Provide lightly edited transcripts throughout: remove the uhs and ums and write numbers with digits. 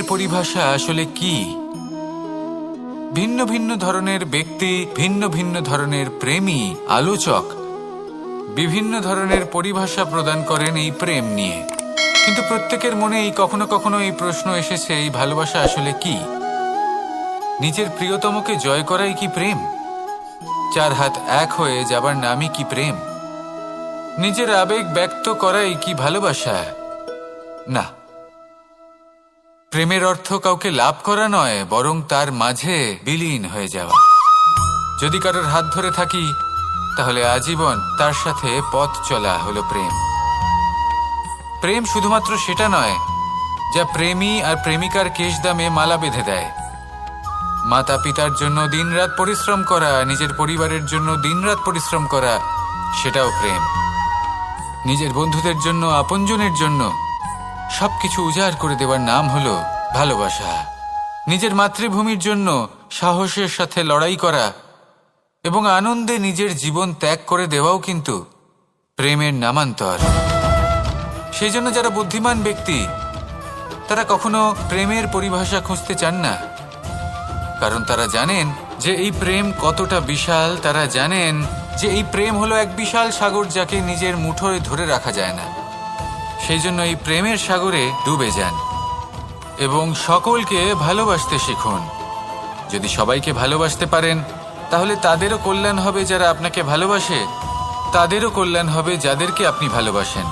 প্রেমের পরিভাষা আসলে কি? ভিন্ন ভিন্ন ধরনের ব্যক্তি, ভিন্ন ভিন্ন ধরনের প্রেমী, আলোচক বিভিন্ন ধরনের পরিভাষা প্রদান করেন এই প্রেম নিয়ে। কিন্তু প্রত্যেকের মনেই কখনো কখনো এই প্রশ্ন এসেছে, এই ভালোবাসা আসলে কি? নিজের প্রিয়তমকে জয় করাই কি প্রেম? চার হাত এক হয়ে যাবার নামই কি প্রেম? নিজের আবেগ ব্যক্ত করাই কি ভালোবাসা? না, প্রেমের অর্থ কাউকে লাভ করা নয়, বরং তার মাঝে বিলীন হয়ে যাওয়া। যদি কারোর হাত ধরে থাকি, তাহলে আজীবন তার সাথে পথ চলা হলো প্রেম। প্রেম শুধুমাত্র সেটা নয় যা প্রেমী আর প্রেমিকার কেশদামে মালা বেঁধে দেয়। মাতা পিতার জন্য দিনরাত পরিশ্রম করা, নিজের পরিবারের জন্য দিনরাত পরিশ্রম করা, সেটাও প্রেম। নিজের বন্ধুদের জন্য, আপনজনের জন্য সবকিছু উজাড় করে দেওয়ার নাম হলো ভালোবাসা। নিজের মাতৃভূমির জন্য সাহসের সাথে লড়াই করা এবং আনন্দে নিজের জীবন ত্যাগ করে দেওয়াও কিন্তু প্রেমের নামান্তর। সেই জন্য যারা বুদ্ধিমান ব্যক্তি, তারা কখনো প্রেমের পরিভাষা খুঁজতে চান না, কারণ তারা জানেন যে এই প্রেম কতটা বিশাল। তারা জানেন যে এই প্রেম হলো এক বিশাল সাগর, যাকে নিজের মুঠোয় ধরে রাখা যায় না। সেই জন্য এই প্রেমের সাগরে ডুবে যান এবং সকলকে ভালোবাসতে শিখুন। যদি সবাইকে ভালোবাসতে পারেন, তাহলে তাদেরও কল্যাণ হবে যারা আপনাকে ভালোবাসে, তাদেরও কল্যাণ হবে যাদেরকে আপনি ভালোবাসেন,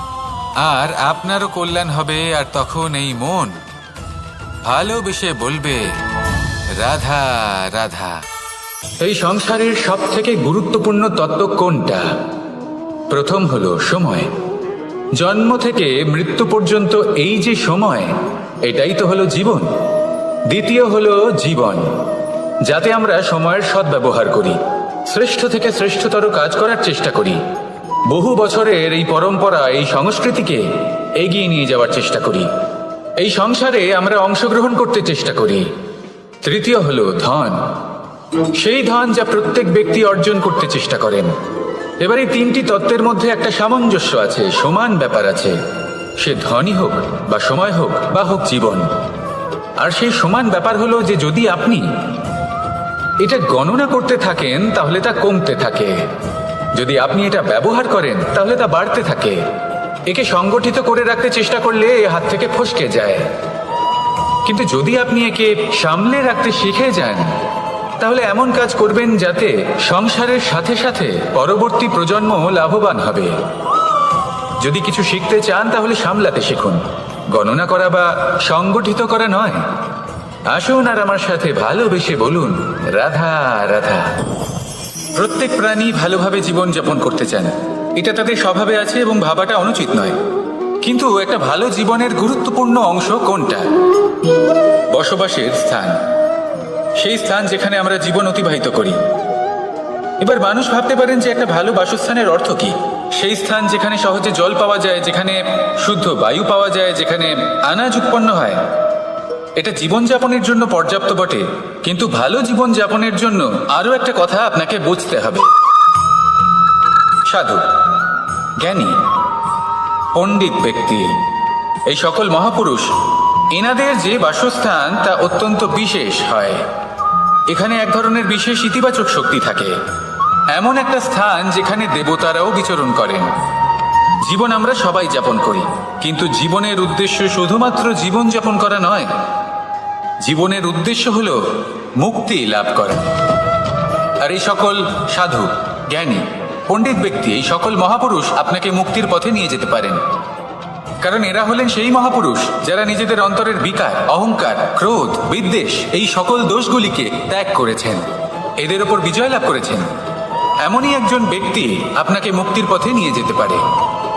আর আপনারও কল্যাণ হবে। আর তখন এই মন ভালোবেসে বলবে, রাধা রাধা। এই সংসারের সব থেকে গুরুত্বপূর্ণ তত্ত্ব কোনটা? প্রথম হলো সময়। জন্ম থেকে মৃত্যু পর্যন্ত এই যে সময়, এটাই তো হলো জীবন। দ্বিতীয় হলো জীবন, যাতে আমরা সময়ের সদ্ব্যবহার করি, শ্রেষ্ঠ থেকে শ্রেষ্ঠতর কাজ করার চেষ্টা করি, বহু বছরের এই পরম্পরা, এই সংস্কৃতিকে এগিয়ে নিয়ে যাওয়ার চেষ্টা করি, এই সংসারে আমরা অংশগ্রহণ করতে চেষ্টা করি। তৃতীয় হলো ধন, সেই ধন যা প্রত্যেক ব্যক্তি অর্জন করতে চেষ্টা করেন। এবার এই তিনটি তত্ত্বের মধ্যে একটা সামঞ্জস্য আছে, সমান ব্যাপার আছে। সে ধনই হোক বা সময় হোক বা হোক জীবন। আর সেই সমান ব্যাপার হলো যে যদি আপনি এটা গণনা করতে থাকেন, তাহলে তা কমতে থাকে। যদি আপনি এটা ব্যবহার করেন, তাহলে তা বাড়তে থাকে। একে সংগঠিত করে রাখতে চেষ্টা করলে এ হাত থেকে ফসকে যায়। কিন্তু যদি আপনি একে সামলে রাখতে শিখে যান, তাহলে এমন কাজ করবেন যাতে সংসারের সাথে সাথে পরবর্তী প্রজন্ম লাভবান হবে। যদি কিছু শিখতে চান, তাহলে সামলাতে শিখুন, গণনা করা বা সংগঠিত করা নয়। আসুন আর আমার সাথে ভালোবেসে বলুন, রাধা রাধা। প্রত্যেক প্রাণী ভালোভাবে জীবন যাপন করতে চান, এটা তাদের স্বভাবে আছে এবং ভাবাটা অনুচিত নয়। কিন্তু একটা ভালো জীবনের গুরুত্বপূর্ণ অংশ কোনটা? বসবাসের স্থান, সেই স্থান যেখানে আমরা জীবন অতিবাহিত করি। এবার মানুষ ভাবতে পারেন যে একটা ভালো বাসস্থানের অর্থ কি? সেই স্থান যেখানে সহজে জল পাওয়া যায়, যেখানে শুদ্ধ বায়ু পাওয়া যায়, যেখানে আনাজ উৎপন্ন হয়। এটা জীবনযাপনের জন্য পর্যাপ্ত বটে, কিন্তু ভালো জীবনযাপনের জন্য আরও একটা কথা আপনাকে বুঝতে হবে। সাধু, জ্ঞানী, পণ্ডিত ব্যক্তি, এই সকল মহাপুরুষ, এনাদের যে বাসস্থান তা অত্যন্ত বিশেষ হয়। এখানে এক ধরনের বিশেষ ইতিবাচক শক্তি থাকে, এমন একটা স্থান যেখানে দেবতারাও বিচরণ করেন। জীবন আমরা সবাই যাপন করি, কিন্তু জীবনের উদ্দেশ্য শুধুমাত্র জীবন যাপন করা নয়। জীবনের উদ্দেশ্য হলো মুক্তি লাভ করা। আর এই সকল সাধু, জ্ঞানী, পণ্ডিত ব্যক্তি, এই সকল মহাপুরুষ আপনাকে মুক্তির পথে নিয়ে যেতে পারেন। কারণ এরা হলেন সেই মহাপুরুষ যারা নিজেদের অন্তরের বিকার, অহংকার, ক্রোধ, বিদ্বেষ, এই সকল দোষগুলিকে ত্যাগ করেছেন, এদের ওপর বিজয় লাভ করেছেন। এমনই একজন ব্যক্তি আপনাকে মুক্তির পথে নিয়ে যেতে পারে।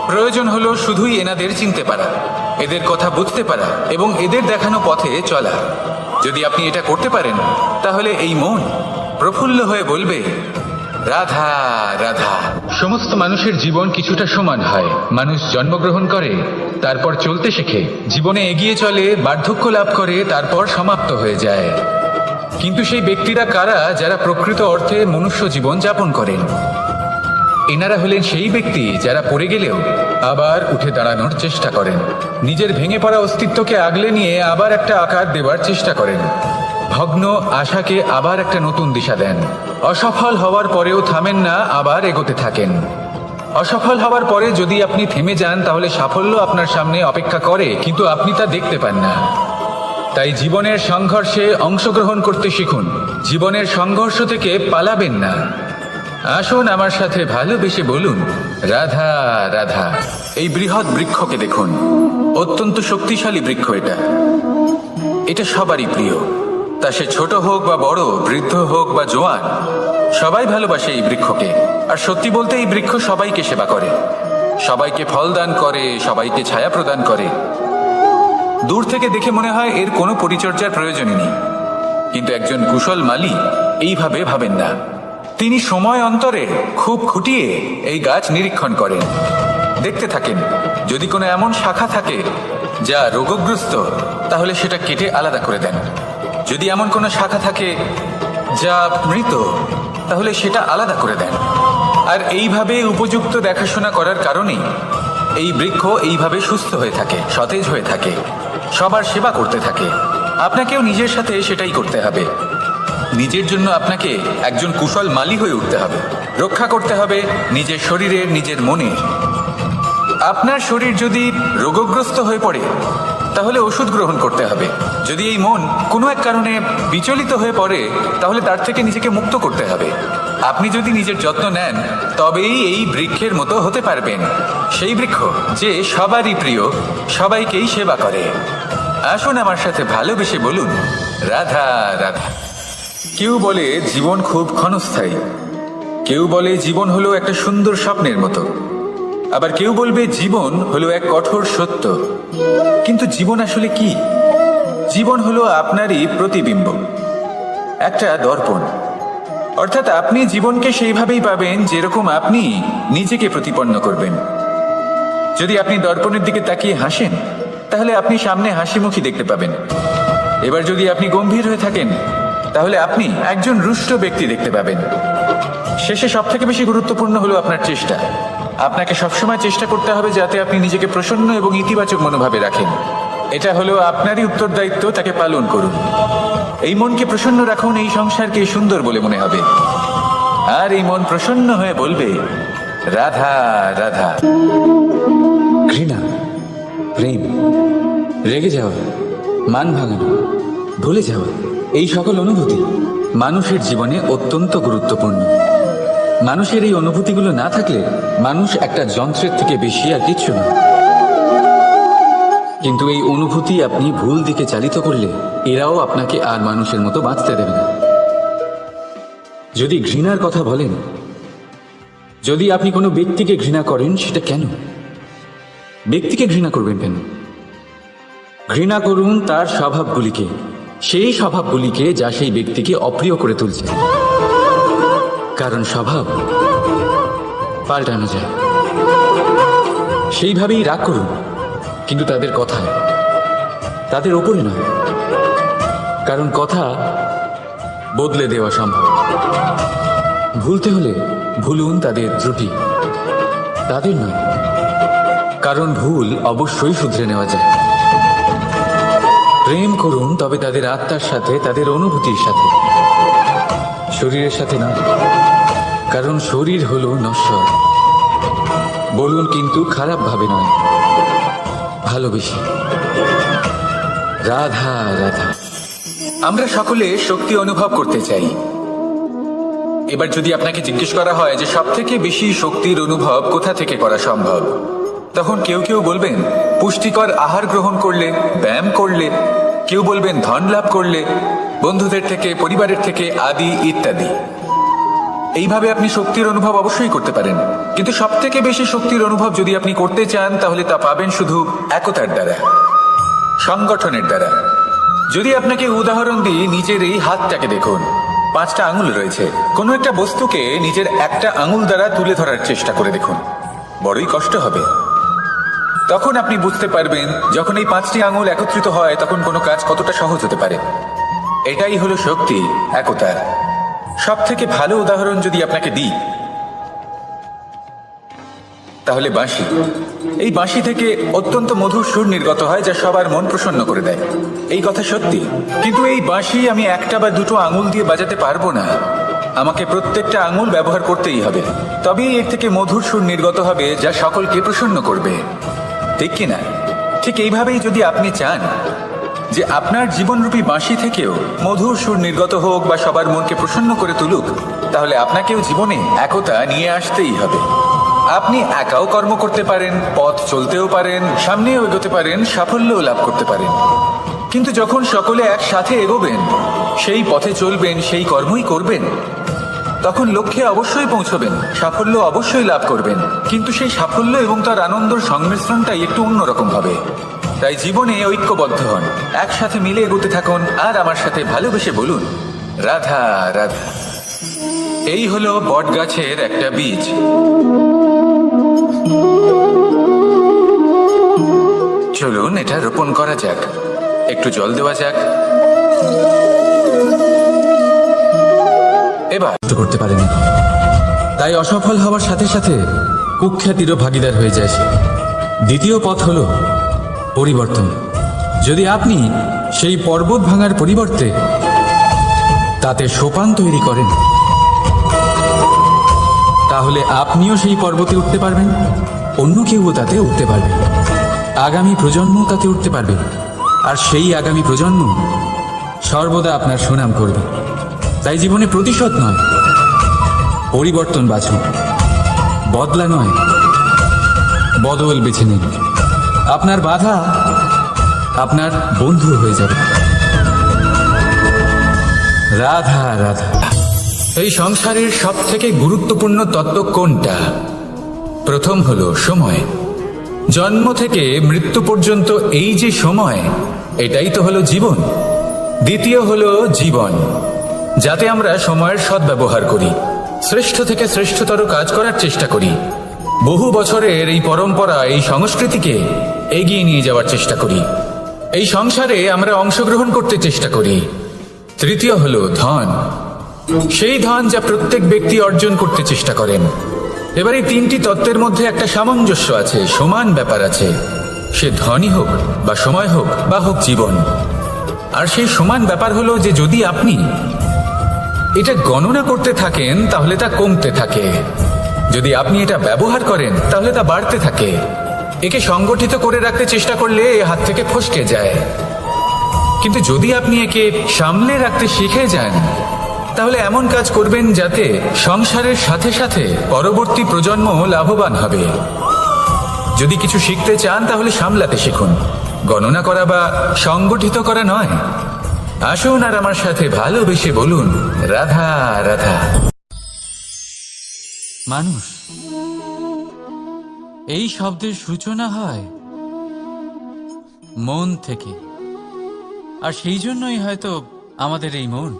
প্রয়োজন হলো শুধুই এনাদের চিনতে পারা, এদের কথা বুঝতে পারা এবং এদের দেখানো পথে চলা। যদি আপনি এটা করতে পারেন, তাহলে এই মন প্রফুল্ল হয়ে বলবে, রাধা রাধা। সমস্ত মানুষের জীবন কিছুটা সমান হয়। মানুষ জন্মগ্রহণ করে, তারপর চলতে শেখে, জীবনে এগিয়ে চলে, বার্ধক্য লাভ করে, তারপর সমাপ্ত হয়ে যায়। কিন্তু সেই ব্যক্তিরা কারা যারা প্রকৃত অর্থে মনুষ্য জীবন যাপন করেন? এনারা হলেন সেই ব্যক্তি যারা পড়ে গেলেও আবার উঠে দাঁড়ানোর চেষ্টা করেন, নিজের ভেঙে পড়া অস্তিত্বকে আগলে নিয়ে আবার একটা আকার দেওয়ার চেষ্টা করেন, ভগ্ন আশাকে আবার একটা নতুন দিশা দেন। অসফল হওয়ার পরেও থামেন না, আবার এগোতে থাকেন। অসফল হওয়ার পরে যদি আপনি থেমে যান তাহলে সাফল্য আপনার সামনে অপেক্ষা করে, কিন্তু আপনি তা দেখতে পান না। তাই জীবনের সংঘর্ষে অংশগ্রহণ করতে শিখুন, জীবনের সংঘর্ষ থেকে পালাবেন না। আসুন আমার সাথে ভালোবেসে বলুন, রাধা রাধা। এই বৃহৎ বৃক্ষকে দেখুন, অত্যন্ত শক্তিশালী বৃক্ষ। এটা সবারই প্রিয়, তা সে ছোট হোক বা বড়, বৃদ্ধ হোক বা জোয়ান, সবাই ভালোবাসে এই বৃক্ষকে। আর সত্যি বলতে এই বৃক্ষ সবাইকে সেবা করে, সবাইকে ফল দান করে, সবাইকে ছায়া প্রদান করে। দূর থেকে দেখে মনে হয় এর কোনো পরিচর্যার প্রয়োজনই নেই, কিন্তু একজন কুশল মালী এইভাবে ভাবেন না। তিনি সময় অন্তরে খুব খুঁটিয়ে এই গাছ নিরীক্ষণ করেন, দেখতে থাকেন। যদি কোনো এমন শাখা থাকে যা রোগগ্রস্ত, তাহলে সেটা কেটে আলাদা করে দেন। যদি এমন কোনো শাখা থাকে যা মৃত, তাহলে সেটা আলাদা করে দেন। আর এইভাবে উপযুক্ত দেখাশোনা করার কারণেই এই বৃক্ষ এইভাবে সুস্থ হয়ে থাকে, সতেজ হয়ে থাকে, সবার সেবা করতে থাকে। আপনাকেও নিজের সাথে সেটাই করতে হবে। নিজের জন্য আপনাকে একজন কুশল মালী হয়ে উঠতে হবে, রক্ষা করতে হবে নিজের শরীরের, নিজের মনের। আপনার শরীর যদি রোগগ্রস্ত হয়ে পড়ে, তাহলে ওষুধ গ্রহণ করতে হবে। যদি এই মন কোনো এক কারণে বিচলিত হয়ে পড়ে, তাহলে তার থেকে নিজেকে মুক্ত করতে হবে। আপনি যদি নিজের যত্ন নেন, তবেই এই বৃক্ষের মতো হতে পারবেন, সেই বৃক্ষ যে সবারই প্রিয়, সবাইকেই সেবা করে। আসুন আমার সাথে ভালোবেসে বলুন, রাধা রাধা। কেউ বলে জীবন খুব ক্ষণস্থায়ী, কেউ বলে জীবন হলো একটা সুন্দর স্বপ্নের মতো, আবার কেউ বলবে জীবন হলো এক কঠোর সত্য। কিন্তু জীবন আসলে কি? জীবন হলো আপনারই প্রতিবিম্ব, একটা দর্পণ। অর্থাৎ আপনি জীবনকে সেইভাবেই পাবেন যেরকম আপনি নিজেকে প্রতিপন্ন করবেন। যদি আপনি দর্পণের দিকে তাকিয়ে হাসেন, তাহলে আপনি সামনে হাসিমুখী দেখতে পাবেন। এবার যদি আপনি গম্ভীর হয়ে থাকেন, তাহলে আপনি একজন রুষ্ট ব্যক্তি দেখতে পাবেন। শেষে সব থেকে বেশি গুরুত্বপূর্ণ হলো আপনার চেষ্টা। আপনাকে সবসময় চেষ্টা করতে হবে যাতে আপনি নিজেকে প্রসন্ন এবং ইতিবাচক মনোভাবে রাখেন। এটা হলো আপনারই উত্তরদায়িত্ব, তাকে পালন করুন। এই মনকে প্রসন্ন রাখুন, এই সংসারকে সুন্দর বলে মনে হবে। আর এই মন প্রসন্ন হয়ে বলবে, রাধা রাধা। ঘৃণা, প্রেম, রেগে যাওয়া, মান ভাঙানো, ভুলে যাওয়া, এই সকল অনুভূতি মানুষের জীবনে অত্যন্ত গুরুত্বপূর্ণ। মানুষের এই অনুভূতিগুলো না থাকলে মানুষ একটা যন্ত্রের থেকে বেশি আর কিচ্ছু না। কিন্তু এই অনুভূতি আপনি ভুল দিকে চালিত করলে এরাও আপনাকে আর মানুষের মতো বাঁচতে দেবে না। যদি ঘৃণার কথা বলেন, যদি আপনি কোনো ব্যক্তিকে ঘৃণা করেন, সেটা কেন? ব্যক্তিকে ঘৃণা করবেন কেন? ঘৃণা করুন তার স্বভাবগুলিকে, সেই স্বভাবগুলিকে যা সেই ব্যক্তিকে অপ্রিয় করে তুলছে। কারণ স্বভাব পাল্টানো যায়। সেইভাবেই রাগ করুন, কিন্তু তাদের কথায়, তাদের ওপরে নয়। কারণ কথা বদলে দেওয়া সম্ভব। ভুলতে হলে ভুলুন তাদের ত্রুটি, তাদের নয়। কারণ ভুল অবশ্যই শুধরে নেওয়া যায়। প্রেম করুন, তবে তাদের আত্মার সাথে, তাদের অনুভূতির সাথে, শরীরের সাথে নয়। কারণ শরীর হলো নশ্বর। বলুন, কিন্তু খারাপ ভাবে নয়, ভালোবেসে। রাধা রাধা। আমরা সকলে শক্তি অনুভব করতে চাই। এবার যদি আপনাকে জিজ্ঞেস করা হয় যে সব থেকে বেশি শক্তির অনুভব কোথা থেকে করা সম্ভব, তখন কেউ কেউ বলবেন পুষ্টিকর আহার গ্রহণ করলে, ব্যায়াম করলে, কেউ বলবেন ধন লাভ করলে, বন্ধুদের থেকে, পরিবারের থেকে, আদি ইত্যাদি। এইভাবে আপনি শক্তির অনুভব অবশ্যই করতে পারেন, কিন্তু সব থেকে বেশি শক্তির অনুভব যদি আপনি করতে চান, তাহলে তা পাবেন শুধু একতার দ্বারা, সংগঠনের দ্বারা। যদি আপনাকে উদাহরণ দিই, নিজের এই হাতটাকে দেখুন, 5টা আঙুল রয়েছে। কোনো একটা বস্তুকে নিজের একটা আঙুল দ্বারা তুলে ধরার চেষ্টা করে দেখুন, বড়ই কষ্ট হবে। তখন আপনি বুঝতে পারবেন যখন এই 5টি আঙুল একত্রিত হয়, তখন কোনো কাজ কতটা সহজ হতে পারে। এটাই হলো শক্তি, একতার। সব থেকে ভালো উদাহরণ যদি আপনাকে দিই, তাহলে বাঁশি। এই বাঁশি থেকে অত্যন্ত মধুর সুর নির্গত হয় যা সবার মন প্রসন্ন করে দেয়। এই কথা সত্যি, কিন্তু এই বাঁশি আমি একটা বা দুটো আঙুল দিয়ে বাজাতে পারবো না। আমাকে প্রত্যেকটা আঙুল ব্যবহার করতেই হবে, তবেই এর থেকে মধুর সুর নির্গত হবে যা সকলকে প্রসন্ন করবে, ঠিক কিনা? ঠিক এইভাবেই যদি আপনি চান যে আপনার জীবনরূপী বাঁশি থেকেও মধুর সুর নির্গত হোক বা সবার মনকে প্রসন্ন করে তুলুক, তাহলে আপনাকেও জীবনে একতা নিয়ে আসতেই হবে। আপনি একাও কর্ম করতে পারেন, পথ চলতেও পারেন, সামনেও এগোতে পারেন, সাফল্যও লাভ করতে পারেন। কিন্তু যখন সকলে একসাথে এগোবেন, সেই পথে চলবেন, সেই কর্মই করবেন, তখন লক্ষ্যে অবশ্যই পৌঁছবেন, সাফল্য অবশ্যই লাভ করবেন। কিন্তু সেই সাফল্য এবং তার আনন্দর সংমিশ্রণটাই একটু অন্যরকম হবে। তাই জীবনে ঐক্যবদ্ধ হন, একসাথে মিলে এগোতে থাকুন, আর আমার সাথে ভালোবেসে বলুন, রাধা রাধা। এই হলো বট গাছের একটা বীজ। চলুন এটা রোপণ করা যাক, একটু জল দেওয়া যাক। এবার করতে পারেনি, তাই অসফল হওয়ার সাথে সাথে কুখ্যাতিরও ভাগিদার হয়ে যায় সে। দ্বিতীয় পথ হলো পরিবর্তন। যদি আপনি সেই পর্বত ভাঙার পরিবর্তে তাতে সোপান তৈরি করেন, তাহলে আপনিও সেই পর্বতে উঠতে পারবেন, অন্য কেউও তাতে উঠতে পারবে, আগামী প্রজন্ম তাতে উঠতে পারবে, আর সেই আগামী প্রজন্ম সর্বদা আপনার সুনাম করবে। তাই জীবনে প্রতিশোধ নয়, পরিবর্তন বাছুন। বদলা নয়, বদল বেছে নিন। আপনার বাধা আপনার বন্ধু হয়ে যাবে। রাধা রাধা। এই সংসারের সব থেকে গুরুত্বপূর্ণ তত্ত্ব কোনটা? প্রথম হলো সময়। জন্ম থেকে মৃত্যু পর্যন্ত এই যে সময়, এটাই তো হলো জীবন। দ্বিতীয় হলো জীবন, যাতে আমরা সময়ের সদ্ব্যবহার করি, শ্রেষ্ঠ থেকে শ্রেষ্ঠতর কাজ করার চেষ্টা করি, বহু বছরের এই পরম্পরা, এই সংস্কৃতিকে এগিয়ে নিয়ে যাওয়ার চেষ্টা করি, এই সংসারে আমরা অংশগ্রহণ করতে চেষ্টা করি। তৃতীয় হলো ধন, সেই ধন যা প্রত্যেক ব্যক্তি অর্জন করতে চেষ্টা করেন। এবার এই তিনটি তত্ত্বের মধ্যে একটা সামঞ্জস্য আছে, সমান ব্যাপার আছে, সে ধনই হোক বা সময় হোক বা হোক জীবন। আর সেই সমান ব্যাপার হলো যে যদি আপনি এটা গণনা করতে থাকেন তাহলে তা কমতে থাকে, যদি আপনি এটা ব্যবহার করেন তাহলে তা বাড়তে থাকে। একে সংগঠিত করে রাখতে চেষ্টা করলে এ হাত থেকে ফসকে যায়, কিন্তু যদি আপনি একে সামলে রাখতে শিখে যান তাহলে এমন কাজ করবেন যাতে সংসারের সাথে সাথে পরবর্তী প্রজন্ম লাভবান হবে। যদি কিছু শিখতে চান তাহলে সামলাতে শিখুন, গণনা করা বা সংগঠিত করা নয়। আসুন আর আমার সাথে ভালোবেসে বলুন, রাধা রাধা। মানুষ, এই শব্দের সূচনা হয় মন থেকে, আর সেই জন্যই হয়তো আমাদের এই মন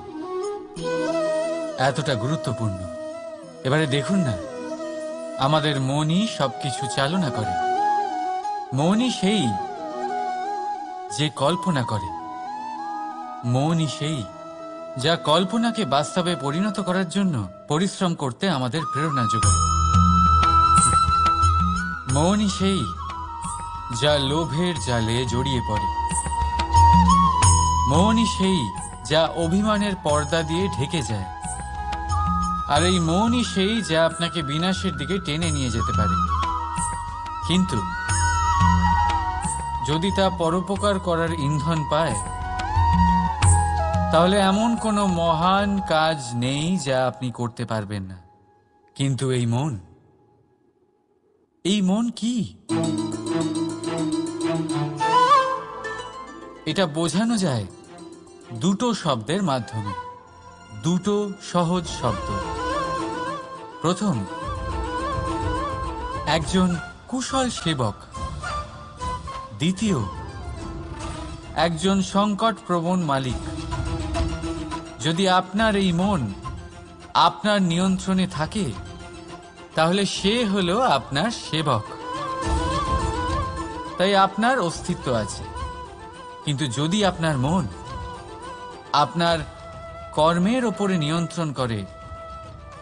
এতটা গুরুত্বপূর্ণ। এবারে দেখুন না, আমাদের মনই সবকিছু চালনা করে। মনই সেই যে কল্পনা করে, মনই সেই যা কল্পনাকে বাস্তবে পরিণত করার জন্য পরিশ্রম করতে আমাদের প্রেরণা যোগায়। মনই সেই যা লোভের জালে জড়িয়ে পড়ে। মনই সেই যা অভিমানের পর্দা দিয়ে ঢেকে যায়। আর এই মনই সেই যা আপনাকে বিনাশের দিকে টেনে নিয়ে যেতে পারে। কিন্তু যদি তা পরোপকার করার ইন্ধন পায়, তাহলে এমন কোনো মহান কাজ নেই যা আপনি করতে পারবেন না। কিন্তু এই মন কি? এটা বোঝানো যায় দুটো শব্দের মাধ্যমে, দুটো সহজ শব্দ। প্রথম, একজন কুশল সেবক। দ্বিতীয়, একজন সংকটপ্রবণ মালিক। যদি আপনার এই মন আপনার নিয়ন্ত্রণে থাকে, তাহলে সে হলো আপনার সেবক। তাই আপনার অস্তিত্ব আছে। কিন্তু যদি আপনার মন আপনার কর্মের ওপরে নিয়ন্ত্রণ করে,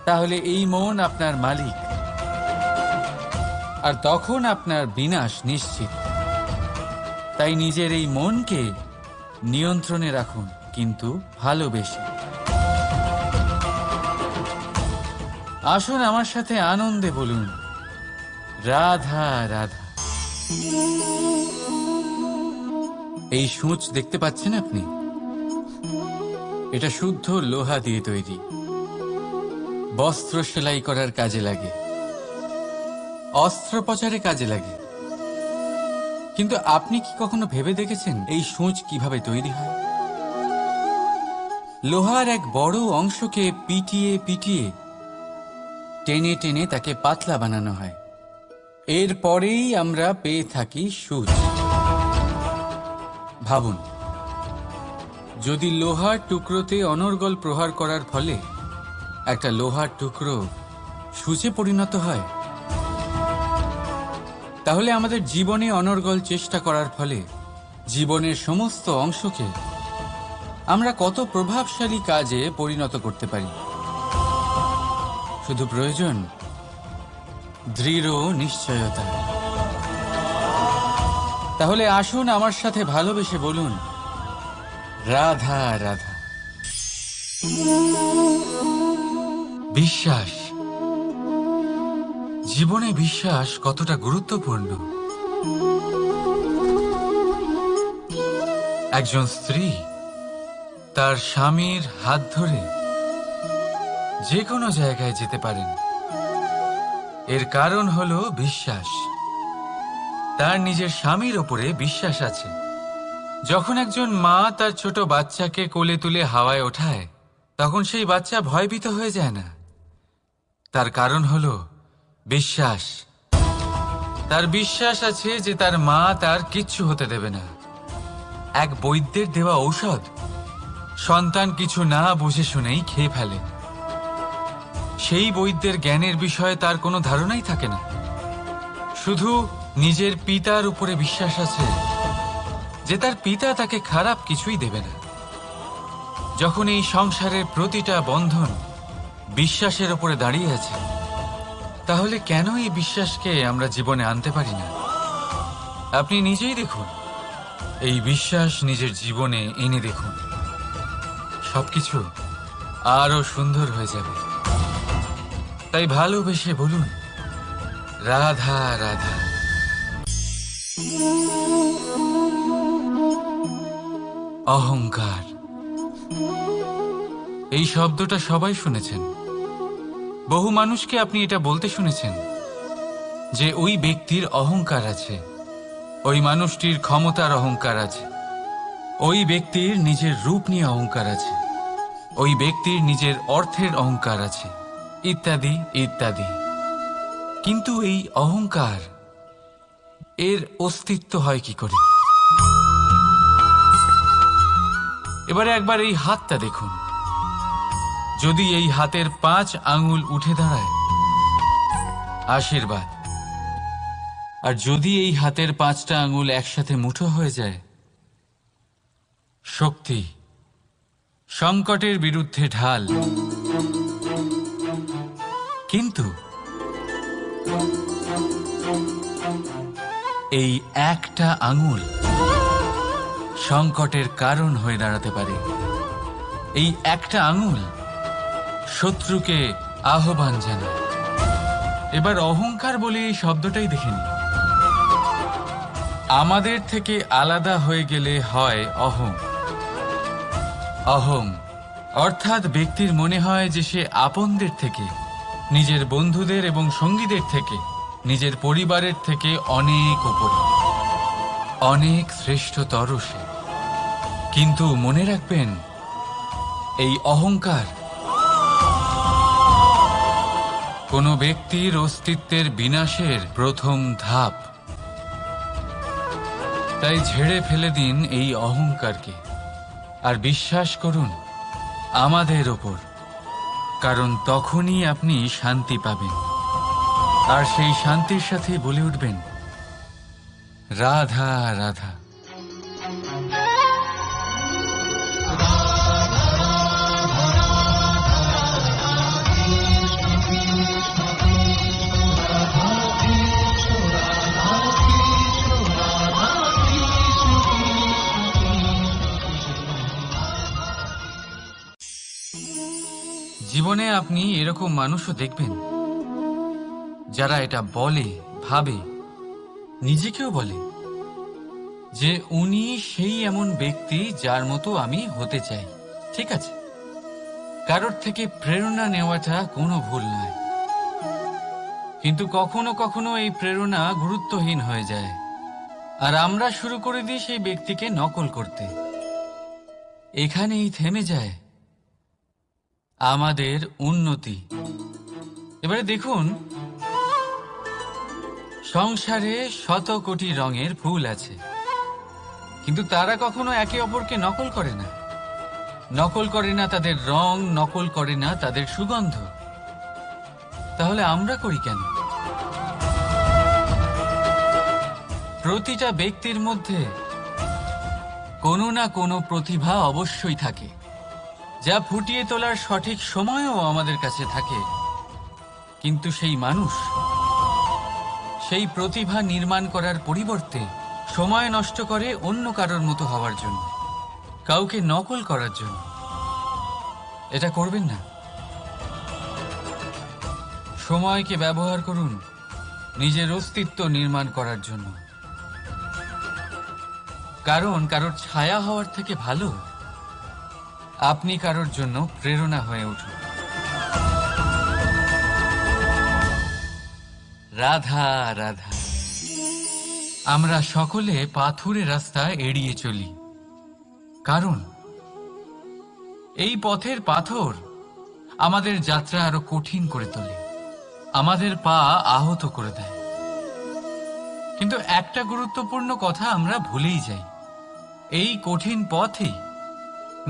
তাহলে এই মন আপনার মালিক। আর তখন আপনার বিনাশ নিশ্চিত। তাই নিজের এই মনকে নিয়ন্ত্রণে রাখুন, কিন্তু ভালোবেসে। আসুন আমার সাথে আনন্দে বলুন, রাধা রাধা। এই সূঁচ দেখতে পাচ্ছেন আপনি? এটা শুদ্ধ লোহা দিয়ে তৈরি, বস্ত্র সেলাই করার কাজে লাগে, অস্ত্রোপচারে কাজে লাগে। কিন্তু আপনি কি কখনো ভেবে দেখেছেন এই সূঁচ কিভাবে তৈরি হয়? লোহার এক বড় অংশকে পিটিয়ে পিটিয়ে টেনে টেনে তাকে পাতলা বানানো হয়। এরপরেই আমরা পেয়ে থাকি সূঁচ। ভাবুন, যদি লোহার টুকরোতে অনর্গল প্রহার করার ফলে একটা লোহার টুকরো সূঁচে পরিণত হয়, তাহলে আমাদের জীবনে অনর্গল চেষ্টা করার ফলে জীবনের সমস্ত অংশকে আমরা কত প্রভাবশালী কাজে পরিণত করতে পারি। শুধু প্রয়োজন দৃঢ় নিশ্চয়তা। তাহলে আসুন আমার সাথে ভালোবেসে বলুন, রাধা রাধা। বিশ্বাস, জীবনে বিশ্বাস কতটা গুরুত্বপূর্ণ। একজন স্ত্রী তার স্বামীর হাত ধরে যে কোনো জায়গায় যেতে পারেন, এর কারণ হলো বিশ্বাস। তার নিজের স্বামীর ওপরে বিশ্বাস আছে। যখন একজন মা তার ছোট বাচ্চাকে কোলে তুলে হাওয়ায় ওঠায়, তখন সেই বাচ্চা ভয়ভীত হয়ে যায় না। তার কারণ হলো বিশ্বাস। তার বিশ্বাস আছে যে তার মা তার কিচ্ছু হতে দেবে না। এক বৈদ্যের দেওয়া ঔষধ সন্তান কিছু না বুঝে শুনেই খেয়ে ফেলে। সেই বৈদ্যের জ্ঞানের বিষয়ে তার কোনো ধারণাই থাকে না। শুধু নিজের পিতার উপরে বিশ্বাস আছে যে তার পিতা তাকে খারাপ কিছুই দেবে না। যখন এই সংসারের প্রতিটা বন্ধন বিশ্বাসের উপরে দাঁড়িয়ে আছে, তাহলে কেন এই বিশ্বাসকে আমরা জীবনে আনতে পারি না? আপনি নিজেই দেখুন, এই বিশ্বাস নিজের জীবনে এনে দেখুন, সবকিছু আরো সুন্দর হয়ে যাবে। তাই ভালোবেসে বলুন, রাধা রাধা। অহংকার, এই শব্দটা সবাই শুনেছেন। বহু মানুষকে আপনি এটা বলতে শুনেছেন যে ওই ব্যক্তির অহংকার আছে, ওই মানুষটির ক্ষমতার অহংকার আছে, ওই ব্যক্তির নিজের রূপ নিয়ে অহংকার আছে, ওই ব্যক্তির নিজের অর্থের অহংকার আছে, ইত্যাদি ইত্যাদি। কিন্তু এই অহংকার, এর অস্তিত্ব হয় কি করে? এবারে একবার এই হাতটা দেখুন। যদি এই হাতের 5 আঙ্গুল উঠে দাঁড়ায়, আশীর্বাদ। আর যদি এই হাতের 5টা আঙ্গুল একসাথে মুঠো হয়ে যায়, শক্তি, সংকটের বিরুদ্ধে ঢাল। কিন্তু এই একটা আঙ্গুল সংকটের কারণ হয়ে দাঁড়াতে পারে। এই একটা আঙ্গুল শত্রুকে আহ্বান জানায়। এবার অহংকার বলে এই শব্দটাই দেখে নিন। আমাদের থেকে আলাদা হয়ে গেলে হয় অহং। অহং অর্থাৎ ব্যক্তির মনে হয় যে সে আপনদের থেকে, নিজের বন্ধুদের এবং সঙ্গীদের থেকে, নিজের পরিবারের থেকে অনেক উপরে, অনেক শ্রেষ্ঠতর সে। কিন্তু মনে রাখবেন, এই অহংকার কোনো ব্যক্তির অস্তিত্বের বিনাশের প্রথম ধাপ। তাই ঝেড়ে ফেলে দিন এই অহংকারকে, আর বিশ্বাস করুন আমাদের ওপর, কারণ তখনই আপনি শান্তি পাবেন। আর সেই শান্তির সাথে বলে উঠবেন, রাধা রাধা। জীবনে আপনি এরকম মানুষও দেখবেন যারা এটা বলে, ভাবে, নিজেকেও বলে যে উনি সেই এমন ব্যক্তি যার মতো আমি হতে চাই। ঠিক আছে, কারোর থেকে প্রেরণা নেওয়াটা কোনো ভুল নয়, কিন্তু কখনো কখনো এই প্রেরণা গুরুত্বহীন হয়ে যায় আর আমরা শুরু করে দিই সেই ব্যক্তিকে নকল করতে। এখানেই থেমে যায় আমাদের উন্নতি। এবারে দেখুন, সংসারে শত কোটি রঙের ফুল আছে, কিন্তু তারা কখনো একে অপরকে নকল করে না। নকল করে না তাদের রং, নকল করে না তাদের সুগন্ধ। তাহলে আমরা করি কেন? প্রতিটা ব্যক্তির মধ্যে কোনো না কোনো প্রতিভা অবশ্যই থাকে, যা ফুটিয়ে তোলার সঠিক সময়ও আমাদের কাছে থাকে। কিন্তু সেই মানুষ সেই প্রতিভা নির্মাণ করার পরিবর্তে সময় নষ্ট করে অন্য কারোর মতো হওয়ার জন্য, কাউকে নকল করার জন্য। এটা করবেন না। সময়কে ব্যবহার করুন নিজের অস্তিত্ব নির্মাণ করার জন্য, কারণ কারোর ছায়া হওয়ার থেকে ভালো আপনি কারোর জন্য প্রেরণা হয়ে উঠুন। রাধা রাধা। আমরা সকলে পাথুরে রাস্তা এড়িয়ে চলি, কারণ এই পথের পাথর আমাদের যাত্রা আরো কঠিন করে তোলে, আমাদের পা আহত করে দেয়। কিন্তু একটা গুরুত্বপূর্ণ কথা আমরা ভুলেই যাই, এই কঠিন পথই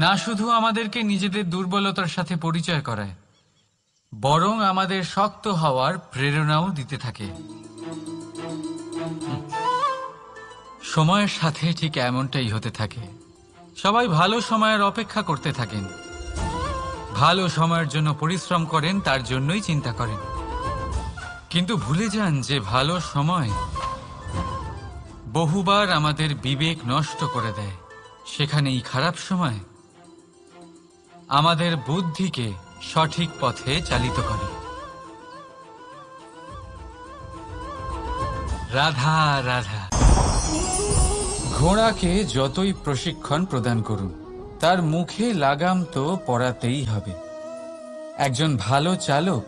না শুধু আমাদেরকে নিজেদের দুর্বলতার সাথে পরিচয় করায়, বরং আমাদের শক্ত হওয়ার প্রেরণাও দিতে থাকে। সময়ের সাথে ঠিক এমনটাই হতে থাকে। সবাই ভালো সময়ের অপেক্ষা করতে থাকেন, ভালো সময়ের জন্য পরিশ্রম করেন, তার জন্যই চিন্তা করেন, কিন্তু ভুলে যান যে ভালো সময় বহুবার আমাদের বিবেক নষ্ট করে দেয়। সেখানেই খারাপ সময় আমাদের বুদ্ধিকে সঠিক পথে চালিত করে। রাধা রাধা। ঘোড়াকে যতই প্রশিক্ষণ প্রদান করুন, তার মুখে লাগাম তো পরাতেই হবে। একজন ভালো চালক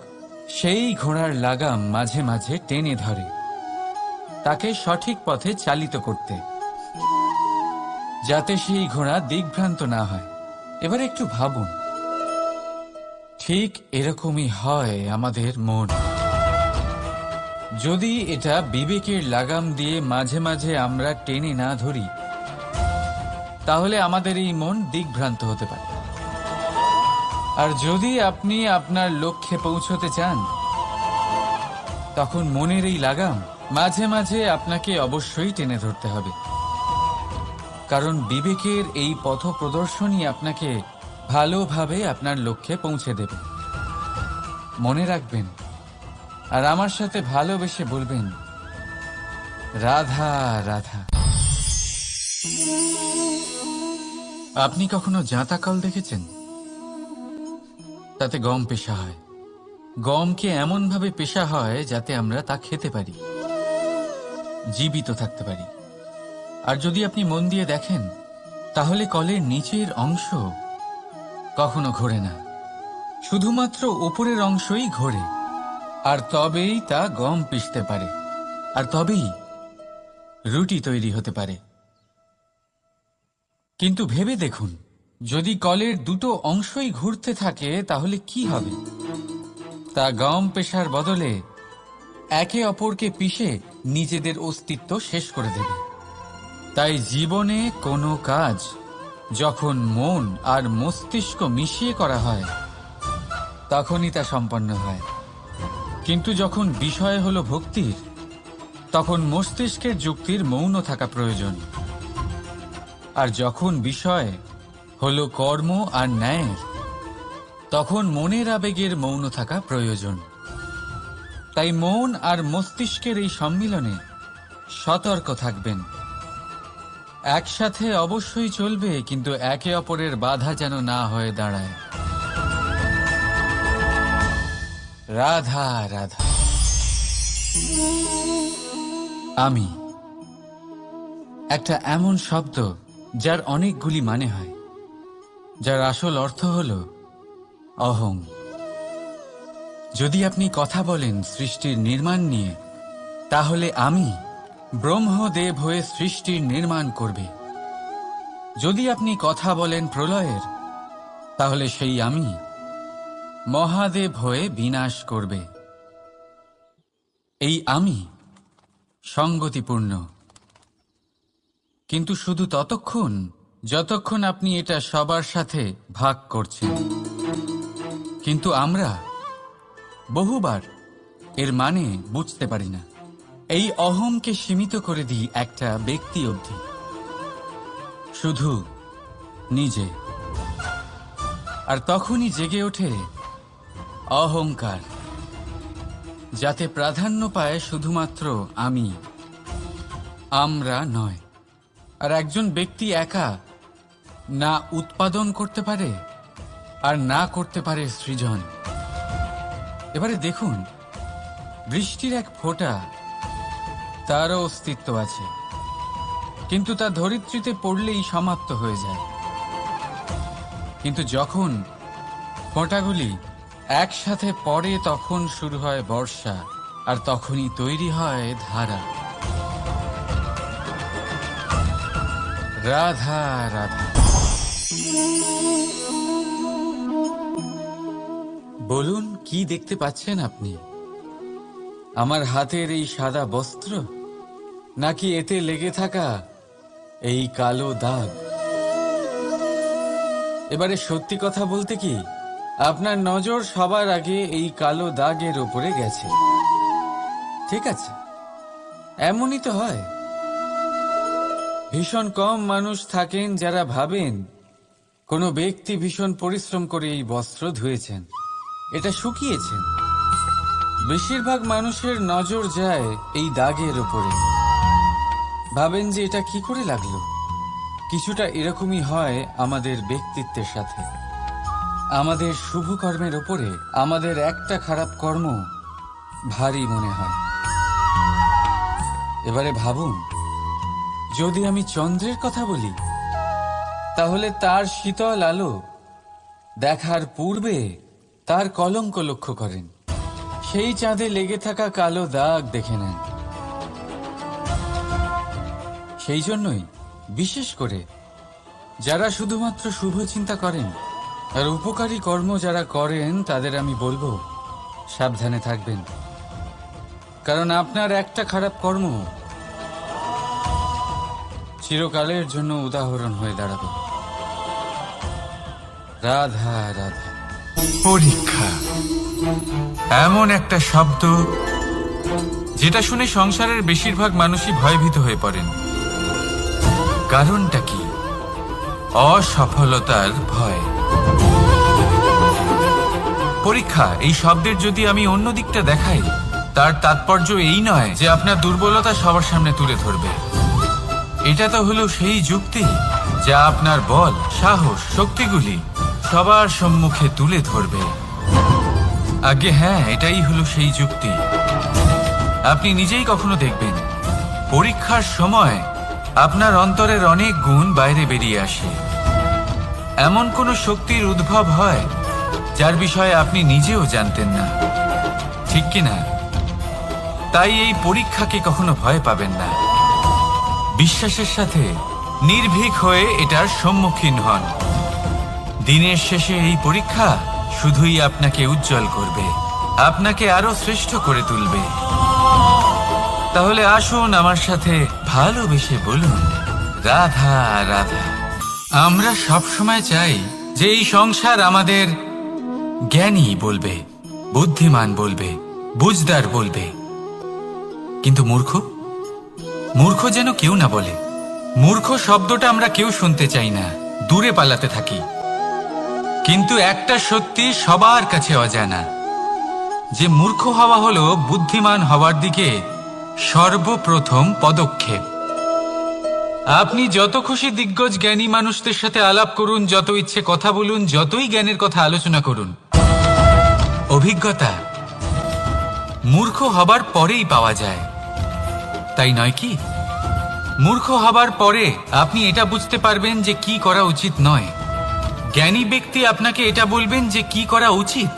সেই ঘোড়ার লাগাম মাঝে মাঝে টেনে ধরে, তাকে সঠিক পথে চালিত করতে, যাতে সেই ঘোড়া দিগ্ভ্রান্ত না হয়। এবার একটু ভাবুন, ঠিক এরকমই হয় আমাদের মন। যদি এটা বিবেকের লাগাম দিয়ে মাঝে মাঝে আমরা টেনে না ধরি, তাহলে আমাদের এই মন দিগ্ভ্রান্ত হতে পারে। আর যদি আপনি আপনার লক্ষ্যে পৌঁছতে চান, তখন মনের এই লাগাম মাঝে মাঝে আপনাকে অবশ্যই টেনে ধরতে হবে, কারণ বিবেকের এই পথ প্রদর্শনই আপনাকে ভালোভাবে আপনার লক্ষ্যে পৌঁছে দেবে। মনে রাখবেন আর আমার সাথে ভালোবেসে বলবেন, রাধা রাধা। আপনি কখনো জাঁতা কল দেখেছেন? তাতে গম পেশা হয়। গমকে এমন ভাবে পেশা হয় যাতে আমরা তা খেতে পারি, জীবিত থাকতে পারি। আর যদি আপনি মন দিয়ে দেখেন, তাহলে কলের নিচের অংশ কখনো ঘোরে না, শুধুমাত্র উপরের অংশই ঘোরে। আর তবেই তা গম পিষতে পারে, আর তবেই রুটি তৈরি হতে পারে। কিন্তু ভেবে দেখুন, যদি কলের দুটো অংশই ঘুরতে থাকে তাহলে কি হবে? তা গম পেশার বদলে একে অপরকে পিষে নিজেদের অস্তিত্ব শেষ করে দেবে। তাই জীবনে কোনো কাজ যখন মন আর মস্তিষ্ক মিশিয়ে করা হয়, তখনই তা সম্পন্ন হয়। কিন্তু যখন বিষয় হলো ভক্তির, তখন মস্তিষ্কের যুক্তির মৌন থাকা প্রয়োজন। আর যখন বিষয় হলো কর্ম আর ন্যায়ের, তখন মনের আবেগের মৌন থাকা প্রয়োজন। তাই মন আর মস্তিষ্কের এই সম্মিলনে সতর্ক থাকবেন। একসাথে অবশ্যই চলবে, কিন্তু একে অপরের বাধা যেন না হয়ে দাঁড়ায়। রাধা রাধা। আমি একটা এমন শব্দ যার অনেকগুলি মানে হয়, যার আসল অর্থ হল অহং। যদি আপনি কথা বলেন সৃষ্টির নির্মাণ নিয়ে, তাহলে আমি ব্রহ্মদেব হয়ে সৃষ্টির নির্মাণ করবে। যদি আপনি কথা বলেন প্রলয়ের, তাহলে সেই আমি মহাদেব হয়ে বিনাশ করবে। এই আমি সঙ্গতিপূর্ণ, কিন্তু শুধু ততক্ষণ যতক্ষণ আপনি এটা সবার সাথে ভাগ করছেন। কিন্তু আমরা বহুবার এর মানে বুঝতে পারি না। এই অহংকে সীমিত করে দিই একটা ব্যক্তি অবধি, শুধু নিজে। আর তখনই জেগে ওঠে অহংকার, যাতে প্রাধান্য পায় শুধুমাত্র আমি, আমরা নয়। আর একজন ব্যক্তি একা না উৎপাদন করতে পারে আর না করতে পারে সৃজন। এবারে দেখুন, বৃষ্টির এক ফোঁটা, তারও অস্তিত্ব আছে, কিন্তু তা ধরিত্রীতে পড়লেই সমাপ্ত হয়ে যায়। কিন্তু যখন ফোঁটাগুলি একসাথে পড়ে, তখন শুরু হয় বর্ষা, আর তখনই তৈরি হয় ধারা। রাধা রাধা। বলুন, কি দেখতে পাচ্ছেন আপনি? আমার হাতের এই সাদা বস্ত্র, নাকি এতে লেগে থাকা এই কালো দাগ? এবারে সত্যি কথা বলতে কি, আপনার নজর সবার আগে এই কালো দাগের ওপরে গেছে। ঠিক আছে, এমনই তো হয়। ভীষণ কম মানুষ থাকেন যারা ভাবেন কোনো ব্যক্তি ভীষণ পরিশ্রম করে এই বস্ত্র ধুয়েছেন, এটা শুকিয়েছেন। বেশিরভাগ মানুষের নজর যায় এই দাগের উপরে, ভাবেন যে এটা কি করে লাগলো। কিছুটা এরকমই হয় আমাদের ব্যক্তিত্বের সাথে। আমাদের শুভ কর্মের ওপরে আমাদের একটা খারাপ কর্ম ভারী মনে হয়। এবারে ভাবুন, যদি আমি চন্দ্রের কথা বলি, তাহলে তার শীতল আলো দেখার পূর্বে তার কলঙ্ক লক্ষ্য করেন, সেই চাঁদে লেগে থাকা কালো দাগ দেখে নেন। সেই জন্যই বিশেষ করে যারা শুধুমাত্র শুভ চিন্তা করেন আর উপকারী কর্ম যারা করেন, তাদের আমি বলবো সাবধানে থাকবেন। কারণ আপনার একটা খারাপ কর্ম চিরকালের জন্য উদাহরণ হয়ে দাঁড়াবে। রাধা রাধা। পরীক্ষা এমন একটা শব্দ যেটা শুনে সংসারের বেশিরভাগ মানুষই ভয়ভীত হয়ে পড়েন। কারণটা কি? অসফলতার ভয়। পরীক্ষা এই শব্দের যদি আমি অন্য দিকটা দেখাই, তার তাৎপর্য এই নয় যে আপনার দুর্বলতা সবার সামনে তুলে ধরবে। এটা তো হলো সেই যুক্তি যা আপনার বল, সাহস, শক্তিগুলি সবার সম্মুখে তুলে ধরবে। আগে হ্যাঁ, এটাই হলো সেই যুক্তি। আপনি নিজেই কখনো দেখবেন পরীক্ষার সময় আপনার অন্তরের অনেক গুণ বাইরে বেরিয়ে আসে। এমন কোন শক্তির উদ্ভব হয় যার বিষয়ে আপনি নিজেও জানতেন না, ঠিক কিনা? তাই এই পরীক্ষাকে কখনো ভয় পাবেন না। বিশ্বাসের সাথে নির্ভীক হয়ে এটার সম্মুখীন হন। দিনের শেষে এই পরীক্ষা শুধুই আপনাকে উজ্জ্বল করবে, আপনাকে আরো শ্রেষ্ঠ করে তুলবে। তাহলে আসুন আমার সাথে ভালোবেসে বলুন, রাধা রাধা। আমরা সব সময় চাই যে এই সংসার আমাদের জ্ঞানী বলবে, বুদ্ধিমান বলবে, বুঝদার বলবে, কিন্তু মূর্খ মূর্খ যেন কেউ না বলে। মূর্খ শব্দটা আমরা কেউ শুনতে চাই না, দূরে পালাতে থাকি। কিন্তু একটা সত্যি সবার কাছে অজানা, যে মূর্খ হওয়া হলো বুদ্ধিমান হওয়ার দিকে সর্বপ্রথম পদক্ষেপ। আপনি যত খুশি দিগ্গজ জ্ঞানী মানুষদের সাথে আলাপ করুন, যত ইচ্ছে কথা বলুন, যতই জ্ঞানের কথা আলোচনা করুন, অভিজ্ঞতা মূর্খ হবার পরেই পাওয়া যায়, তাই নয় কি? মূর্খ হবার পরে আপনি এটা বুঝতে পারবেন যে কি করা উচিত নয়। জ্ঞানী ব্যক্তি আপনাকে এটা বলবেন যে কি করা উচিত।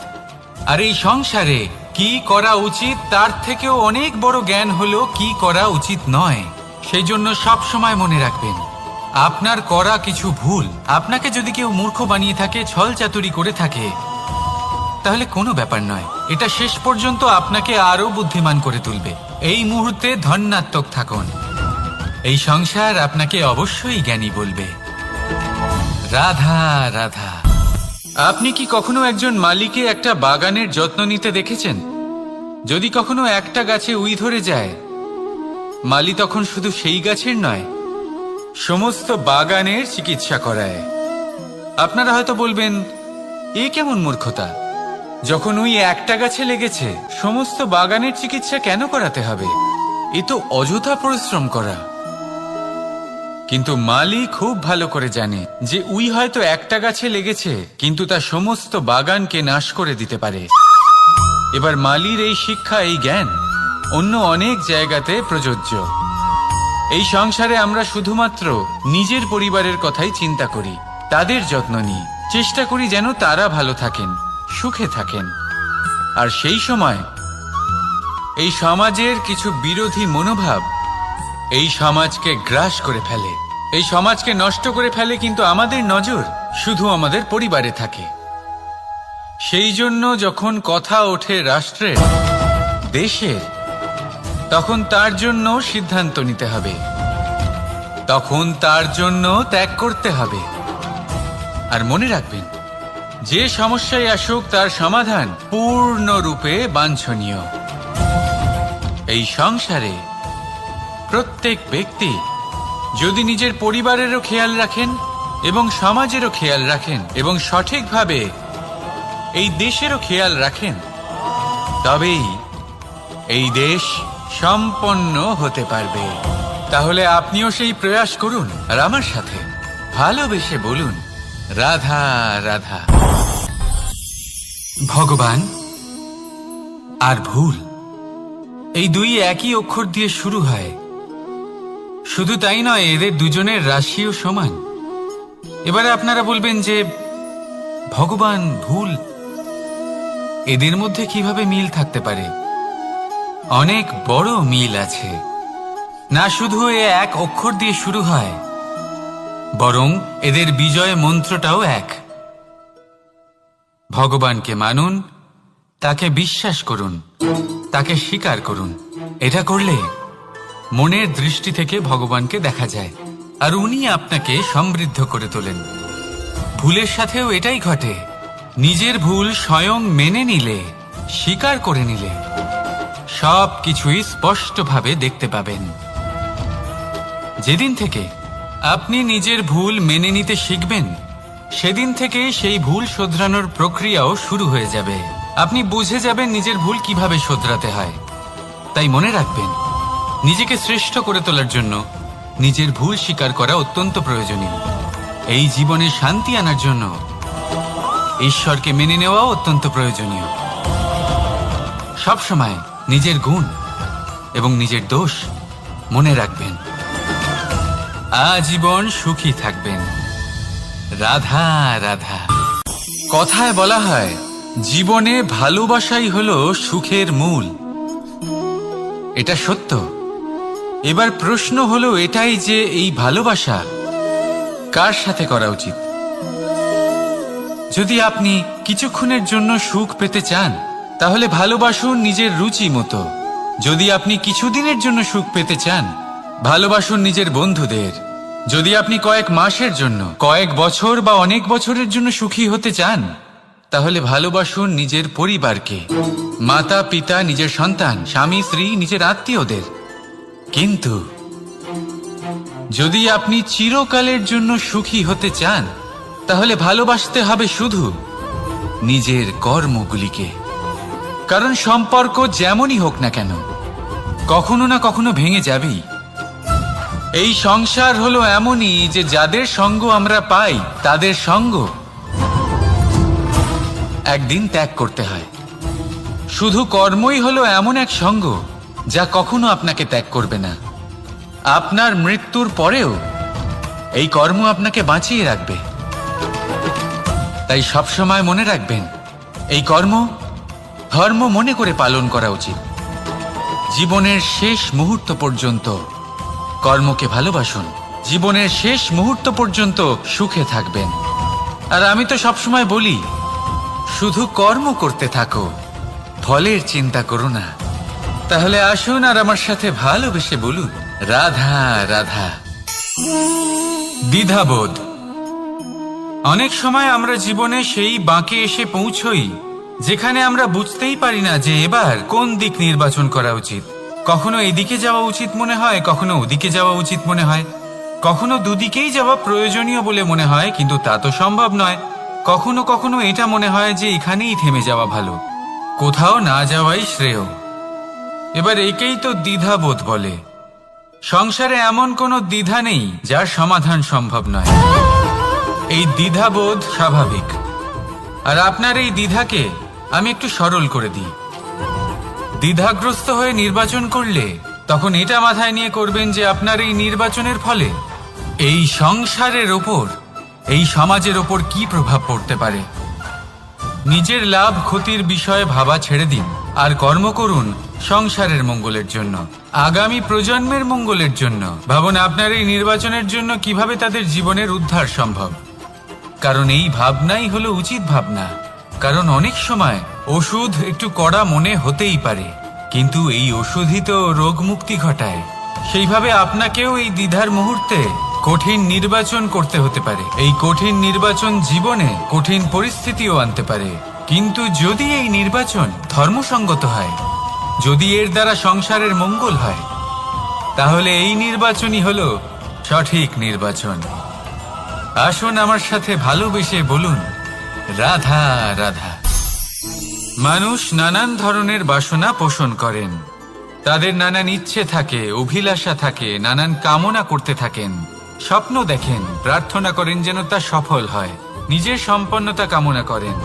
আর এই সংসারে কি করা উচিত তার থেকেও অনেক বড় জ্ঞান হলো কি করা উচিত নয়। সেই জন্য সব সময় মনে রাখবেন, আপনার করা কিছু ভুল, আপনাকে যদি কেউ মূর্খ বানিয়ে থাকে, ছল চাতুরি করে থাকে, তাহলে কোনো ব্যাপার নয়। এটা শেষ পর্যন্ত আপনাকে আরো বুদ্ধিমান করে তুলবে। এই মুহূর্তে ধন্যাত্মক থাকুন। এই সংসার আপনাকে অবশ্যই জ্ঞানী বলবে। রাধা রাধা। আপনি কি কখনো একজন মালিকে একটা বাগানের যত্ন নিতে দেখেছেন? যদি কখনো একটা গাছে উই ধরে যায়, মালি তখন শুধু সেই গাছের নয়, সমস্ত বাগানের চিকিৎসা করায়। আপনারা হয়তো বলবেন, এ কেমন মূর্খতা? যখন উই একটা গাছে লেগেছে, সমস্ত বাগানের চিকিৎসা কেন করাতে হবে? এ তো অযথা পরিশ্রম করা। কিন্তু মালি খুব ভালো করে জানে যে উই হয়তো একটা গাছে লেগেছে, কিন্তু তা সমস্ত বাগানকে নাশ করে দিতে পারে। এবার মালির এই শিক্ষা, এই জ্ঞান অন্য অনেক জায়গাতে প্রযোজ্য। এই সংসারে আমরা শুধুমাত্র নিজের পরিবারের কথাই চিন্তা করি, তাদের যত্ন নিই, চেষ্টা করি যেন তারা ভালো থাকেন, সুখে থাকেন। আর সেই সময় এই সমাজের কিছু বিরোধী মনোভাব এই সমাজকে গ্রাস করে ফেলে, এই সমাজকে নষ্ট করে ফেলে। কিন্তু আমাদের নজর শুধু আমাদের পরিবারে থাকে। সেই জন্য যখন কথা ওঠে রাষ্ট্রের, দেশের, তখন তার জন্য সিদ্ধান্ত নিতে হবে, তখন তার জন্য ত্যাগ করতে হবে। আর মনে রাখবেন, যে সমস্যায় আসুক তার সমাধান পূর্ণরূপে বাঞ্ছনীয়। এই সংসারে প্রত্যেক ব্যক্তি যদি নিজের পরিবারেরও খেয়াল রাখেন এবং সমাজেরও খেয়াল রাখেন এবং সঠিকভাবে এই দেশেরও খেয়াল রাখেন, তবেই এই দেশ সম্পন্ন হতে পারবে। তাহলে আপনিও সেই প্রয়াস করুন আর আমার সাথে ভালোবেসে বলুন, রাধা রাধা। ভগবান আর ভুল, এই দুই একই অক্ষর দিয়ে শুরু হয়। শুধু তাই নয়, এদের দুজনের রাশিও সমান। এবারে আপনারা বলবেন যে ভগবান, ভুল, এদের মধ্যে কিভাবে মিল থাকতে পারে? অনেক বড় মিল আছে। না শুধু এ এক অক্ষর দিয়ে শুরু হয়, বরং এদের বিজয় মন্ত্রটাও এক। ভগবানকে মানুন, তাকে বিশ্বাস করুন, তাকে স্বীকার করুন। এটা করলে মনের দৃষ্টি থেকে ভগবানকে দেখা যায় আর উনি আপনাকে সমৃদ্ধ করে তোলেন। ভুলের সাথেও এটাই ঘটে। নিজের ভুল স্বয়ং মেনে নিলে, স্বীকার করে নিলে, সব কিছুই স্পষ্টভাবে দেখতে পাবেন। যেদিন থেকে আপনি নিজের ভুল মেনে নিতে শিখবেন, সেদিন থেকে সেই ভুল শোধরানোর প্রক্রিয়াও শুরু হয়ে যাবে। আপনি বুঝে যাবেন নিজের ভুল কিভাবে শোধরাতে হয়। তাই মনে রাখবেন, নিজেকে শ্রেষ্ঠ করে তোলার জন্য নিজের ভুল স্বীকার করা অত্যন্ত প্রয়োজনীয়। এই জীবনে শান্তি আনার জন্য ঈশ্বরকে মেনে নেওয়াও অত্যন্ত প্রয়োজনীয়। সবসময় নিজের গুণ এবং নিজের দোষ মনে রাখবেন। আজীবন সুখী থাকবেন। রাধা রাধা। কথায় বলা হয়, জীবনে ভালোবাসাই হলো সুখের মূল। এটা সত্য। এবার প্রশ্ন হলো এটাই যে এই ভালোবাসা কার সাথে করা উচিত? যদি আপনি কিছুক্ষণের জন্য সুখ পেতে চান, তাহলে ভালোবাসুন নিজের রুচি মতো। যদি আপনি কিছুদিনের জন্য সুখ পেতে চান, ভালোবাসুন নিজের বন্ধুদের। যদি আপনি কয়েক মাসের জন্য, কয়েক বছর বা অনেক বছরের জন্য সুখী হতে চান, তাহলে ভালোবাসুন নিজের পরিবারকে, মাতা পিতা, নিজের সন্তান, স্বামী স্ত্রী, নিজের আত্মীয়দের। কিন্তু যদি আপনি চিরকালের জন্য সুখী হতে চান, তাহলে ভালোবাসতে হবে শুধু নিজের কর্মগুলিকে। কারণ সম্পর্ক যেমনই হোক না কেন, কখনো না কখনো ভেঙে যাবেই। এই সংসার হলো এমনই যে যাদের সঙ্গ আমরা পাই, তাদের সঙ্গ একদিন ত্যাগ করতে হয়। শুধু কর্মই হলো এমন এক সঙ্গ যা কখনো আপনাকে ত্যাগ করবে না। আপনার মৃত্যুর পরেও এই কর্ম আপনাকে বাঁচিয়ে রাখবে। তাই সবসময় মনে রাখবেন, এই কর্ম ধর্ম মনে করে পালন করা উচিত। জীবনের শেষ মুহূর্ত পর্যন্ত কর্মকে ভালোবাসুন। জীবনের শেষ মুহূর্ত পর্যন্ত সুখে থাকবেন। আর আমি তো সবসময় বলি, শুধু কর্ম করতে থাকো, ফলের চিন্তা করো না। তাহলে আসুন আর আমার সাথে ভালোবেসে বলুন, রাধা রাধা। দ্বিধাবোধ। অনেক সময় আমরা জীবনে সেই বাঁকে এসে পৌঁছই যেখানে আমরা বুঝতেই পারি না যে এবার কোন দিক নির্বাচন করা উচিত। কখনো এদিকে যাওয়া উচিত মনে হয়, কখনো ওদিকে যাওয়া উচিত মনে হয়, কখনো দুদিকেই যাওয়া প্রয়োজনীয় বলে মনে হয়, কিন্তু তা তো সম্ভব নয়। কখনো কখনো এটা মনে হয় যে এখানেই থেমে যাওয়া ভালো, কোথাও না যাওয়াই শ্রেয়। এবার একেই তো দ্বিধাবোধ বলে। সংসারে এমন কোনো দ্বিধা নেই যার সমাধান সম্ভব নয়। এই দ্বিধাবোধ স্বাভাবিক। আর আপনার এই দ্বিধাকে আমি একটু সরল করে দিই। দ্বিধাগ্রস্ত হয়ে নির্বাচন করলে তখন এটা মাথায় নিয়ে করবেন যে আপনার এই নির্বাচনের ফলে এই সংসারের ওপর, এই সমাজের ওপর কি প্রভাব পড়তে পারে। নিজের লাভ ক্ষতির বিষয়ে ভাবা ছেড়ে দিন আর কর্ম করুন সংসারের মঙ্গলের জন্য, আগামী প্রজন্মের মঙ্গলের জন্য। ভাবুন আপনার এই নির্বাচনের জন্য কিভাবে তাদের জীবনের উদ্ধার সম্ভব। কারণ এই ভাবনাই হলো উচিত ভাবনা। কারণ অনেক সময় ওষুধ একটু কড়া মনে হতেই পারে, কিন্তু এই ওষুধই তো রোগ মুক্তি ঘটায়। সেইভাবে আপনাকেও এই দ্বিধার মুহূর্তে কঠিন নির্বাচন করতে হতে পারে। এই কঠিন নির্বাচন জীবনে কঠিন পরিস্থিতিও আনতে পারে, কিন্তু যদি এই নির্বাচন ধর্মসঙ্গত হয়, যদি এর দ্বারা সংসারের মঙ্গল হয়, তাহলে এই নির্বাচনই হলো সঠিক নির্বাচন। আসুন আমার সাথে ভালোবেসে বলুন, রাধা রাধা। মানুষ নানান ধরনের বাসনা পোষণ করেন। তাদের নানান ইচ্ছে থাকে, অভিলাষা থাকে, নানান কামনা করতে থাকেন, স্বপ্ন দেখেন, প্রার্থনা করেন যেন তা সফল হয়, নিজের সম্পন্নতা কামনা করেন,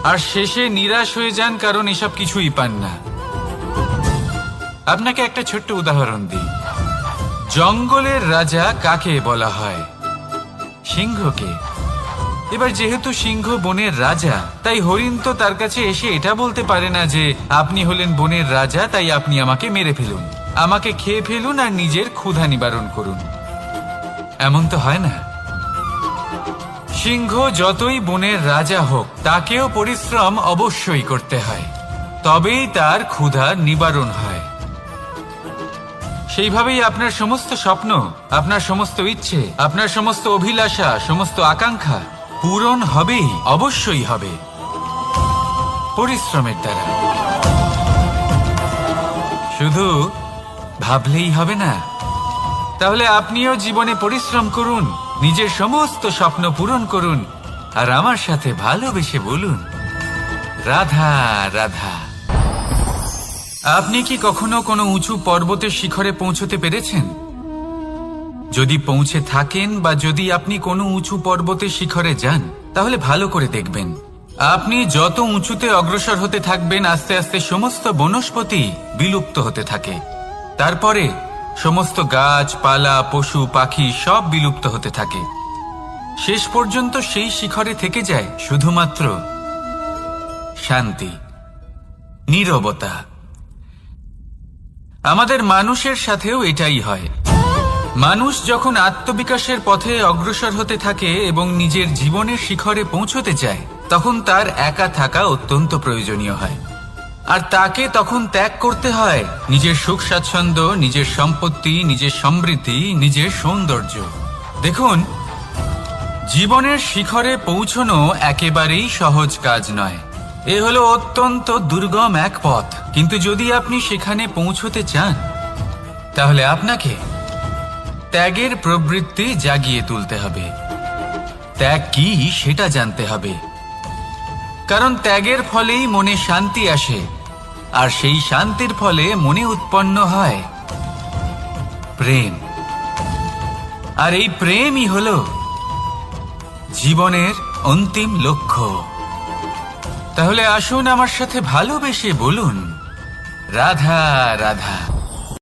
আর শেষে নিরাশ হয়ে যান কারণ এসব কিছুই পান না। আপনাকে একটা ছোট্ট উদাহরণ দিই। জঙ্গলের রাজা কাকে বলা হয়? সিংহকে। এবার যেহেতু সিংহ বনের রাজা, তাই হরিণ তো তার কাছে এসে এটা বলতে পারে না যে আপনি হলেন বনের রাজা, তাই আপনি আমাকে মেরে ফেলুন, আমাকে খেয়ে ফেলুন আর নিজের ক্ষুধা নিবারণ করুন। এমন তো হয় না। সিংহ যতই বনের রাজা হোক, তাকেও পরিশ্রম অবশ্যই করতে হয়, তবেই তার ক্ষুধা নিবারণ হয়। সেইভাবেই আপনার সমস্ত স্বপ্ন, আপনার সমস্ত ইচ্ছে, আপনার সমস্ত অভিলাষা, সমস্ত আকাঙ্ক্ষা পূরণ হবেই, অবশ্যই হবে, পরিশ্রমের দ্বারা। শুধু ভাবলেই হবে না। তাহলে আপনিও জীবনে পরিশ্রম করুন, নিজের সমস্ত স্বপ্ন পূরণ করুন, আর আমার সাথে ভালোবেসে বলুন, রাধা রাধা। আপনি কি কখনো কোনো উঁচু পর্বতের শিখরে পৌঁছতে পেরেছেন? যদি পৌঁছে থাকেন বা যদি আপনি কোনো উঁচু পর্বতের শিখরে যান, তাহলে ভালো করে দেখবেন, আপনি যত উঁচুতে অগ্রসর হতে থাকবেন, আস্তে আস্তে সমস্ত বনস্পতি বিলুপ্ত হতে থাকে। তারপরে সমস্ত গাছপালা, পশু পাখি সব বিলুপ্ত হতে থাকে। শেষ পর্যন্ত সেই শিখরে থেকে যায় শুধুমাত্র শান্তি, নীরবতা। আমাদের মানুষের সাথেও এটাই হয়। মানুষ যখন আত্মবিকাশের পথে অগ্রসর হতে থাকে এবং নিজের জীবনের শিখরে পৌঁছতে চায়, তখন তার একা থাকা অত্যন্ত প্রয়োজনীয় হয়। আর তাকে তখন ত্যাগ করতে হয় নিজের সুখ স্বাচ্ছন্দ্য, নিজের সম্পত্তি, নিজের সমৃদ্ধি, নিজের সৌন্দর্য। দেখুন, জীবনের শিখরে পৌঁছনো একেবারেই সহজ কাজ নয়। এ হলো অত্যন্ত দুর্গম এক পথ। কিন্তু যদি আপনি সেখানে পৌঁছতে চান, তাহলে আপনাকে ত্যাগের প্রবৃত্তি জাগিয়ে তুলতে হবে। ত্যাগ কি সেটা জানতে হবে, কারণ ত্যাগের ফলেই মনে শান্তি আসে, আর সেই শান্তির ফলে মনে উৎপন্ন হয় প্রেম। আর এই প্রেমই হলো জীবনের অন্তিম লক্ষ্য। তাহলে আসুন আমার সাথে ভালোবেসে বলুন রাধা রাধা।